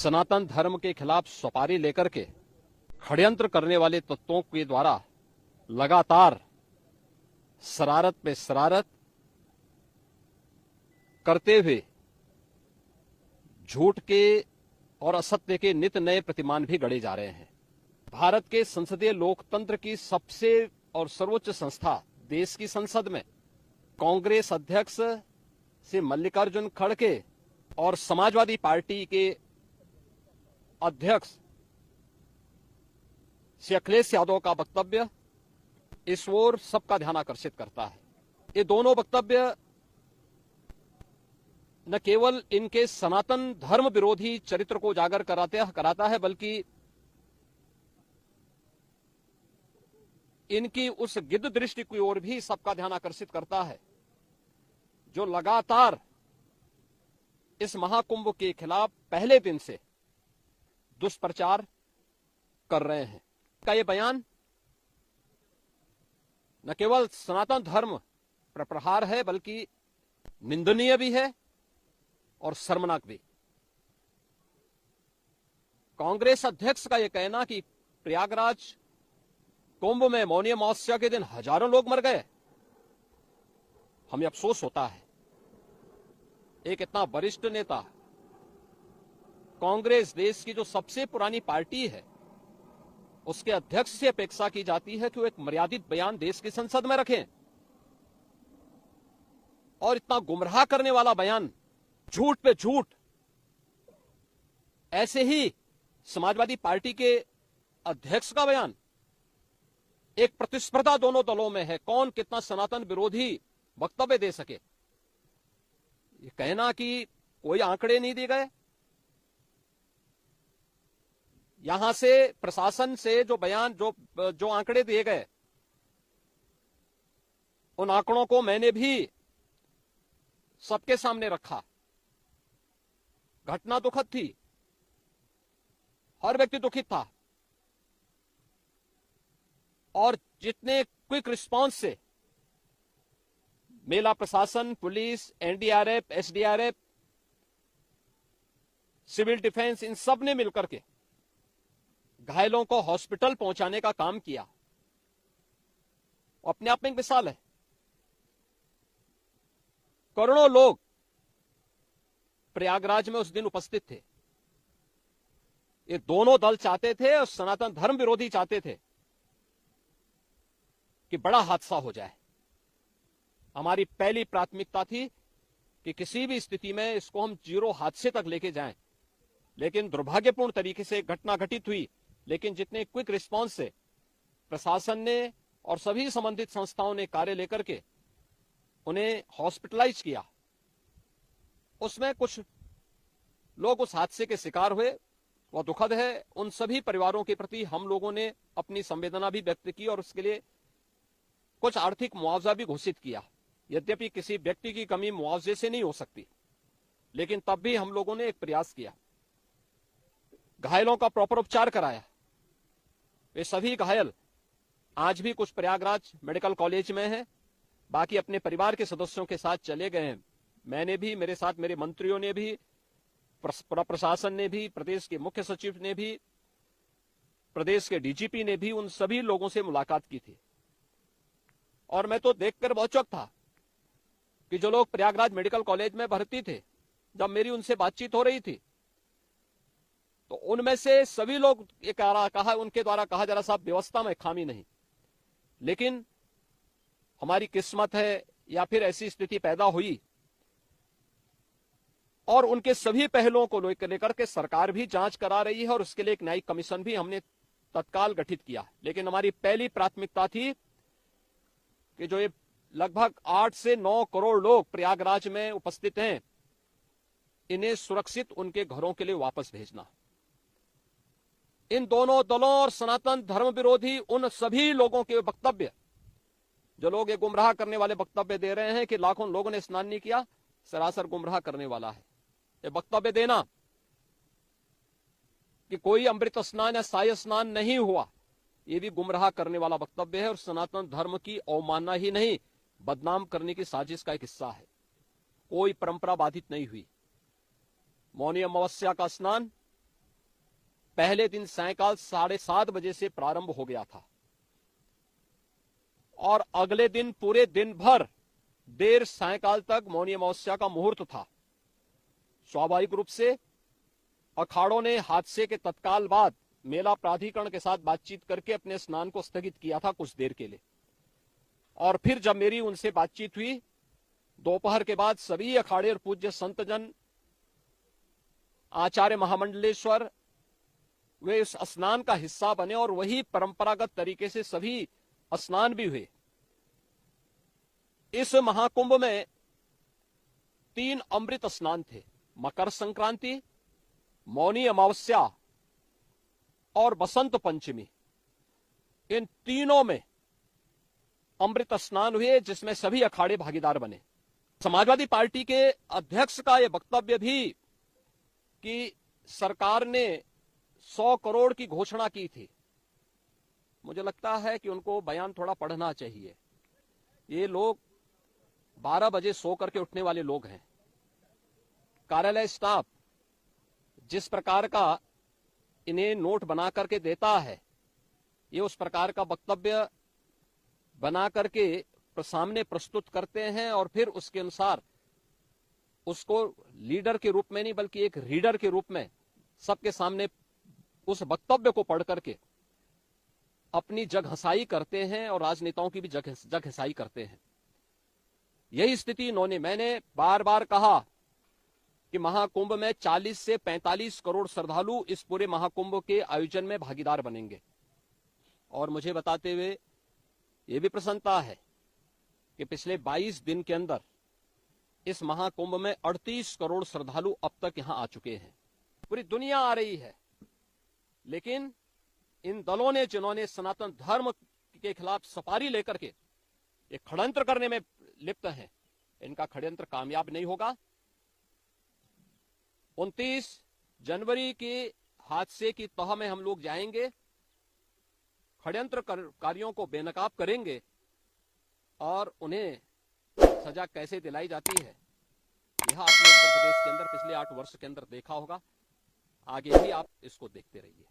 सनातन धर्म के खिलाफ सुपारी लेकर के षड्यंत्र करने वाले तत्वों के द्वारा लगातार शरारत पे शरारत करते हुए झूठ के और असत्य के नित नए प्रतिमान भी गढ़े जा रहे हैं। भारत के संसदीय लोकतंत्र की सबसे और सर्वोच्च संस्था देश की संसद में कांग्रेस अध्यक्ष से मल्लिकार्जुन खड़गे और समाजवादी पार्टी के अध्यक्ष श्री अखिलेश यादव का वक्तव्य इस ओर सबका ध्यान आकर्षित करता है। ये दोनों वक्तव्य न केवल इनके सनातन धर्म विरोधी चरित्र को उजागर कराता है, बल्कि इनकी उस गिद्ध दृष्टि की ओर भी सबका ध्यान आकर्षित करता है जो लगातार इस महाकुंभ के खिलाफ पहले दिन से दुष्प्रचार कर रहे हैं। का ये बयान न केवल सनातन धर्म पर प्रहार है, बल्कि निंदनीय भी है और शर्मनाक भी। कांग्रेस अध्यक्ष का यह कहना कि प्रयागराज कुंभ में मौनी अमावस्या के दिन हजारों लोग मर गए, हमें अफसोस होता है। एक इतना वरिष्ठ नेता, कांग्रेस देश की जो सबसे पुरानी पार्टी है, उसके अध्यक्ष से अपेक्षा की जाती है कि वो एक मर्यादित बयान देश की संसद में रखें, और इतना गुमराह करने वाला बयान, झूठ पे झूठ। ऐसे ही समाजवादी पार्टी के अध्यक्ष का बयान, एक प्रतिस्पर्धा दोनों दलों में है, कौन कितना सनातन विरोधी वक्तव्य दे सके। ये कहना कि कोई आंकड़े नहीं दिए गए, यहां से प्रशासन से जो बयान जो आंकड़े दिए गए, उन आंकड़ों को मैंने भी सबके सामने रखा। घटना दुखद थी, हर व्यक्ति दुखित था, और जितने क्विक रिस्पांस से मेला प्रशासन, police, NDRF, SDRF, civil defence, इन सब ने मिलकर के घायलों को हॉस्पिटल पहुंचाने का काम किया, अपने आप में एक मिसाल है। करोड़ों लोग प्रयागराज में उस दिन उपस्थित थे। ये दोनों दल चाहते थे और सनातन धर्म विरोधी चाहते थे कि बड़ा हादसा हो जाए। हमारी पहली प्राथमिकता थी कि किसी भी स्थिति में इसको हम जीरो हादसे तक लेके जाएं, लेकिन दुर्भाग्यपूर्ण तरीके से घटना घटित हुई। लेकिन जितने क्विक रिस्पांस से प्रशासन ने और सभी संबंधित संस्थाओं ने कार्य लेकर के उन्हें हॉस्पिटलाइज किया, उसमें कुछ लोग उस हादसे के शिकार हुए, वह दुखद है। उन सभी परिवारों के प्रति हम लोगों ने अपनी संवेदना भी व्यक्त की और उसके लिए कुछ आर्थिक मुआवजा भी घोषित किया। यद्यपि किसी व्यक्ति की कमी मुआवजे से नहीं हो सकती, लेकिन तब भी हम लोगों ने एक प्रयास किया। घायलों का प्रॉपर उपचार कराया। वे सभी घायल आज भी कुछ प्रयागराज मेडिकल कॉलेज में हैं, बाकी अपने परिवार के सदस्यों के साथ चले गए हैं। मैंने भी, मेरे साथ मेरे मंत्रियों ने भी, प्रशासन ने भी, प्रदेश के मुख्य सचिव ने भी, प्रदेश के डीजीपी ने भी उन सभी लोगों से मुलाकात की थी। और मैं तो देखकर बहुत चौंक था कि जो लोग प्रयागराज मेडिकल कॉलेज में भर्ती थे, जब मेरी उनसे बातचीत हो रही थी, तो उनमें से सभी लोग ये उनके द्वारा कहा जा रहा, साहब व्यवस्था में खामी नहीं, लेकिन हमारी किस्मत है या फिर ऐसी स्थिति पैदा हुई। और उनके सभी पहलुओं को लेकर के सरकार भी जांच करा रही है और उसके लिए एक न्यायिक कमीशन भी हमने तत्काल गठित किया। लेकिन हमारी पहली प्राथमिकता थी कि जो ये लगभग 8 से 9 करोड़ लोग प्रयागराज में उपस्थित हैं, इन्हें सुरक्षित उनके घरों के लिए वापस भेजना। इन दोनों दलों और सनातन धर्म विरोधी उन सभी लोगों के वक्तव्य, जो लोग ये गुमराह करने वाले वक्तव्य दे रहे हैं कि लाखों लोगों ने स्नान नहीं किया, सरासर गुमराह करने वाला है। ये वक्तव्य देना कि कोई अमृत स्नान या साय स्नान नहीं हुआ, ये भी गुमराह करने वाला वक्तव्य है और सनातन धर्म की अवमानना ही नहीं, बदनाम करने की साजिश का एक हिस्सा है। कोई परंपरा बाधित नहीं हुई। मौनी अमावस्या का स्नान पहले दिन सायकाल 7:30 बजे से प्रारंभ हो गया था और अगले दिन पूरे दिन भर देर सायकाल तक मौनी अमावस्या का मुहूर्त था। स्वाभाविक रूप से अखाड़ों ने हादसे के तत्काल बाद मेला प्राधिकरण के साथ बातचीत करके अपने स्नान को स्थगित किया था कुछ देर के लिए। और फिर जब मेरी उनसे बातचीत हुई दोपहर के बाद, सभी अखाड़े और पूज्य संतजन, आचार्य महामंडलेश्वर, वे इस स्नान का हिस्सा बने और वही परंपरागत तरीके से सभी स्नान भी हुए। इस महाकुंभ में 3 अमृत स्नान थे, मकर संक्रांति, मौनी अमावस्या और बसंत पंचमी। इन तीनों में अमृत स्नान हुए जिसमें सभी अखाड़े भागीदार बने। समाजवादी पार्टी के अध्यक्ष का यह वक्तव्य भी कि सरकार ने 100 करोड़ की घोषणा की थी, मुझे लगता है कि उनको बयान थोड़ा पढ़ना चाहिए। ये लोग 12 बजे सो करके उठने वाले लोग हैं। कार्यालय स्टाफ जिस प्रकार का इन्हें नोट बना करके देता है, ये उस प्रकार का वक्तव्य बना करके सामने प्रस्तुत करते हैं और फिर उसके अनुसार उसको लीडर के रूप में नहीं बल्कि एक रीडर के रूप में सबके सामने उस वक्तव्य को पढ़ करके अपनी जगहसाई करते हैं और राजनेताओं की भी जगहसाई करते हैं। यही स्थिति मैंने बार बार कहा कि महाकुंभ में 40 से 45 करोड़ श्रद्धालु इस पूरे महाकुंभ के आयोजन में भागीदार बनेंगे। और मुझे बताते हुए यह भी प्रसन्नता है कि पिछले 22 दिन के अंदर इस महाकुंभ में 38 करोड़ श्रद्धालु अब तक यहां आ चुके हैं। पूरी दुनिया आ रही है, लेकिन इन दलों ने जिन्होंने सनातन धर्म के खिलाफ सफारी लेकर के एक षड्यंत्र करने में लिप्त हैं, इनका षड्यंत्र कामयाब नहीं होगा। 29 जनवरी के हादसे की तह में हम लोग जाएंगे, षड्यंत्रकारियों को बेनकाब करेंगे और उन्हें सजा कैसे दिलाई जाती है यह आपने उत्तर प्रदेश के अंदर पिछले 8 वर्ष के अंदर देखा होगा। आगे भी आप इसको देखते रहिए।